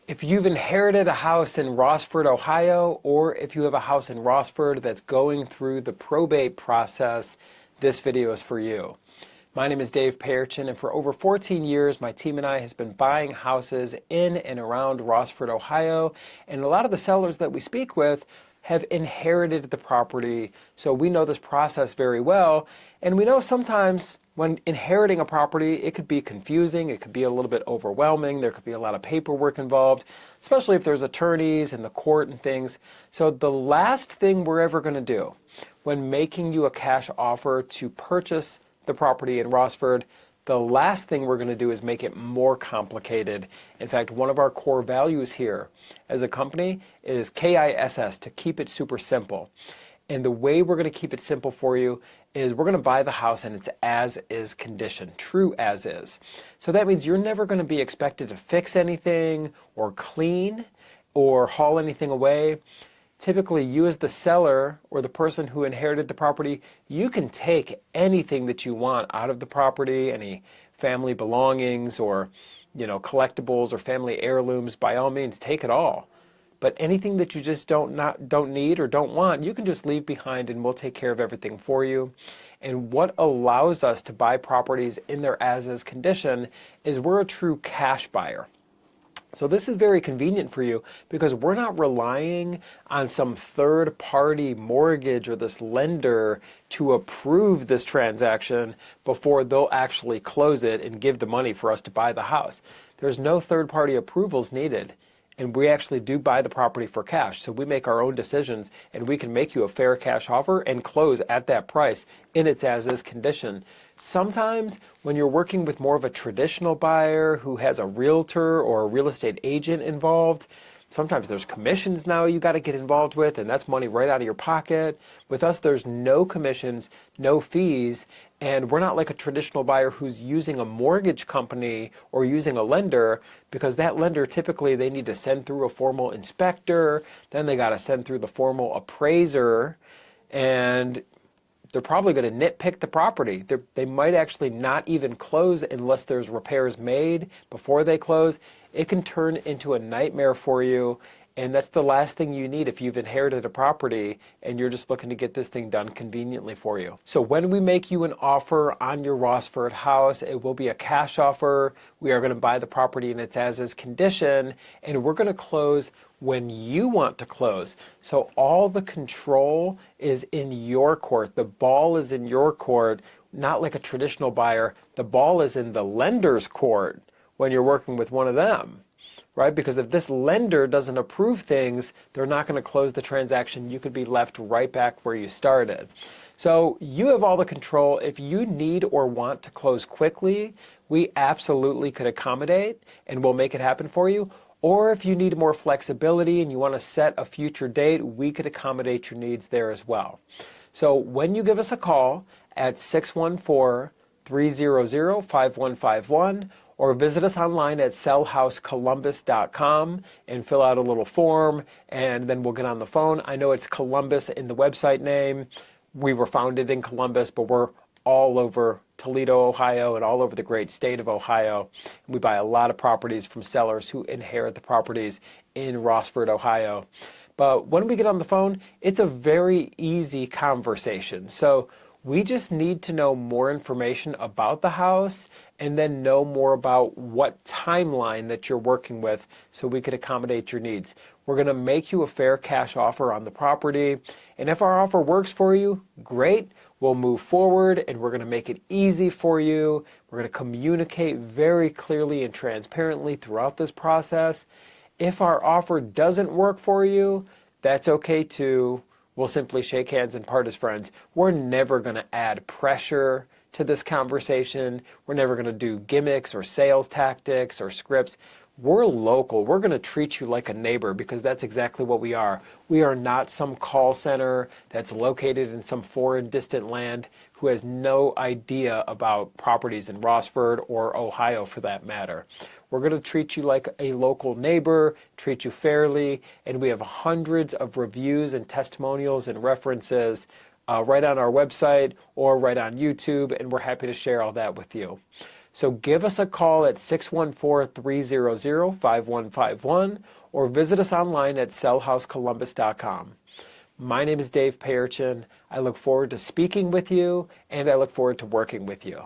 If you've inherited a house in Rossburg, Ohio, or if you have a house in Rossburg that's going through the probate process, this video is for you. My name is Dave Pearchin, and for over 14 years, my team and I has been buying houses in and around Rossburg, Ohio, and a lot of the sellers that we speak with have inherited the property, so we know this process very well, and we know sometimes when inheriting a property, it could be confusing, it could be a little bit overwhelming, there could be a lot of paperwork involved, especially if there's attorneys and the court and things. So the last thing we're ever going to do when making you a cash offer to purchase the property in Rossburg, the last thing we're going to do is make it more complicated. In fact, one of our core values here as a company is KISS, to keep it super simple. And the way we're going to keep it simple for you is we're going to buy the house in its as-is condition, true as is. So that means you're never going to be expected to fix anything or clean or haul anything away. Typically, you as the seller or the person who inherited the property, you can take anything that you want out of the property, any family belongings or, collectibles or family heirlooms. By all means, take it all. But anything that you just don't need or don't want, you can just leave behind and we'll take care of everything for you. And what allows us to buy properties in their as-is condition is we're a true cash buyer. So this is very convenient for you because we're not relying on some third-party mortgage or this lender to approve this transaction before they'll actually close it and give the money for us to buy the house. There's no third-party approvals needed. And we actually do buy the property for cash. So we make our own decisions and we can make you a fair cash offer and close at that price in its as-is condition. Sometimes when you're working with more of a traditional buyer who has a realtor or a real estate agent involved, sometimes there's commissions now you got to get involved with, and that's money right out of your pocket. With us, there's no commissions, no fees, and we're not like a traditional buyer who's using a mortgage company or using a lender, because that lender typically they need to send through a formal inspector, then they got to send through the formal appraiser, and they're probably going to nitpick the property. They might actually not even close unless there's repairs made before they close. It can turn into a nightmare for you, and that's the last thing you need if you've inherited a property and you're just looking to get this thing done conveniently for you. So when we make you an offer on your Rossburg house, it will be a cash offer. We are going to buy the property in its as-is condition, and we're going to close when you want to close. So all the control is in your court. The ball is in your court, not like a traditional buyer. The ball is in the lender's court when you're working with one of them, right? Because if this lender doesn't approve things, they're not going to close the transaction. You could be left right back where you started. So you have all the control. If you need or want to close quickly, we absolutely could accommodate and we'll make it happen for you. Or if you need more flexibility and you want to set a future date, we could accommodate your needs there as well. So when you give us a call at 614-300-5151 or visit us online at sellhousecolumbus.com and fill out a little form, and then we'll get on the phone. I know it's Columbus in the website name. We were founded in Columbus, but we're all over Toledo, Ohio, and all over the great state of Ohio. We buy a lot of properties from sellers who inherit the properties in Rossburg, Ohio. But when we get on the phone, it's a very easy conversation. So we just need to know more information about the house and then know more about what timeline that you're working with so we could accommodate your needs. We're going to make you a fair cash offer on the property. And if our offer works for you, great. We'll move forward and we're going to make it easy for you. We're going to communicate very clearly and transparently throughout this process. If our offer doesn't work for you, that's okay too. We'll simply shake hands and part as friends. We're never going to add pressure to this conversation. We're never going to do gimmicks or sales tactics or scripts. We're local. We're going to treat you like a neighbor because that's exactly what we are. We are not some call center that's located in some foreign distant land who has no idea about properties in Rossburg or Ohio for that matter. We're going to treat you like a local neighbor, treat you fairly, and we have hundreds of reviews and testimonials and references right on our website or right on YouTube, and we're happy to share all that with you. So give us a call at 614-300-5151 or visit us online at sellhousecolumbus.com. My name is Dave Payerchin. I look forward to speaking with you, and I look forward to working with you.